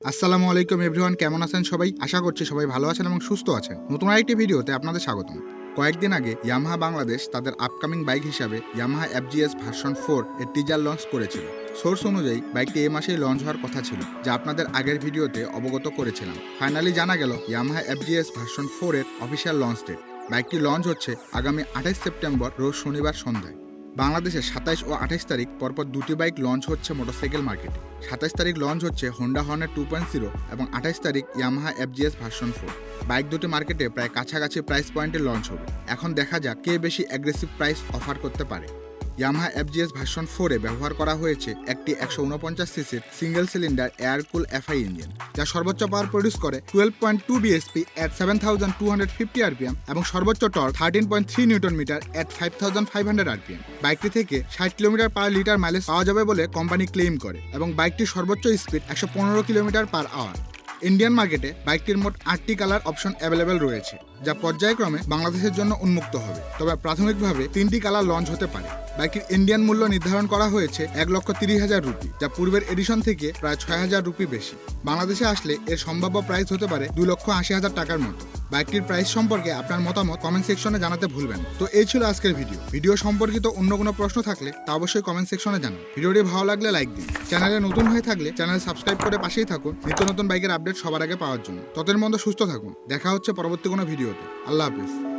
আসসালামু আলাইকুম এভরিওয়ান, কেমন আছেন সবাই? আশা করছি সবাই ভালো আছেন এবং সুস্থ আছেন। নতুন আরেকটি ভিডিওতে আপনাদের স্বাগতম। কয়েকদিন আগে ইয়ামাহা বাংলাদেশ তাদের আপকামিং বাইক হিসাবে ইয়ামাহা এফজিএস ভার্সন 4 এর টিজার লঞ্চ করেছিল। সোর্স অনুযায়ী বাইকটি এই মাসেই লঞ্চ হওয়ার কথা ছিল, যা আপনাদের আগের ভিডিওতে অবগত করেছিলাম। ফাইনালি জানা গেল ইয়ামাহা এফজিএস ভার্সন 4 এর অফিসিয়াল লঞ্চ ডেট। বাইকটি লঞ্চ হচ্ছে আগামী 28 সেপ্টেম্বর রোজ শনিবার সন্ধ্যায়। বাংলাদেশে 27 ও 28 তারিখ পরপর দুটি বাইক লঞ্চ হচ্ছে মোটরসাইকেল মার্কেটে। 27 তারিখ লঞ্চ হচ্ছে হোন্ডা হর্নেট 2.0 এবং 28 তারিখ ইয়ামাহা এফজিএস ভার্সন 4। বাইক দুটি মার্কেটে প্রায় কাছাকাছি প্রাইস পয়েন্টে লঞ্চ হবে। এখন দেখা যাক কে বেশি অ্যাগ্রেসিভ প্রাইস অফার করতে পারে। ইয়ামাহা এফজিএস ভার্সন 4 এ ব্যবহার করা হয়েছে একটি 149 সিসির সিঙ্গেল সিলিন্ডার এয়ার কুল এফআই ইঞ্জিন, যা সর্বোচ্চ পাওয়ার প্রডিউস করে 12.2 বিএসপি এট 7250 আরপিএম এবং সর্বোচ্চ টর্ক 13.3 নিউটন মিটার এট 5500 আরপিএম। বাইকটি থেকে 60 কিলোমিটার পার লিটার মাইলেজ পাওয়া যাবে বলে কোম্পানি ক্লেম করে এবং বাইকটির সর্বোচ্চ speed 115 kilometre per hour. Indian মার্কেটে বাইকটির মোট 8টি কালার অপশন অ্যাভেলেবেল রয়েছে, যা পর্যায়ক্রমে বাংলাদেশের জন্য উন্মুক্ত হবে। তবে প্রাথমিকভাবে 3টি কালার লঞ্চ হতে পারে। বাইকটির ইন্ডিয়ান মূল্য নির্ধারণ করা হয়েছে 1,30,000 রুপি, যা পূর্বের এডিশন থেকে প্রায় 6,000 রুপি বেশি। বাংলাদেশে আসলে এর সম্ভাব্য প্রাইস হতে পারে 2,80,000 টাকার মতো। বাইকটির প্রাইস সম্পর্কে আপনার মতামত কমেন্ট সেকশনে জানাতে ভুলবেন। তো এই ছিল আজকের ভিডিও সম্পর্কিত অন্য কোনো প্রশ্ন থাকলে তা অবশ্যই কমেন্ট সেকশনে জানান। ভিডিওটি ভালো লাগলে লাইক দিন। চ্যানেলে নতুন হয়ে থাকলে চ্যানেল সাবস্ক্রাইব করে পাশেই থাকুন নিত্য নতুন বাইকের আপডেট সবার আগে পাওয়ার জন্য। ততদিন পর্যন্ত সুস্থ থাকুন। দেখা হচ্ছে পরবর্তী কোনো ভিডিওতে। আল্লাহ হাফেজ।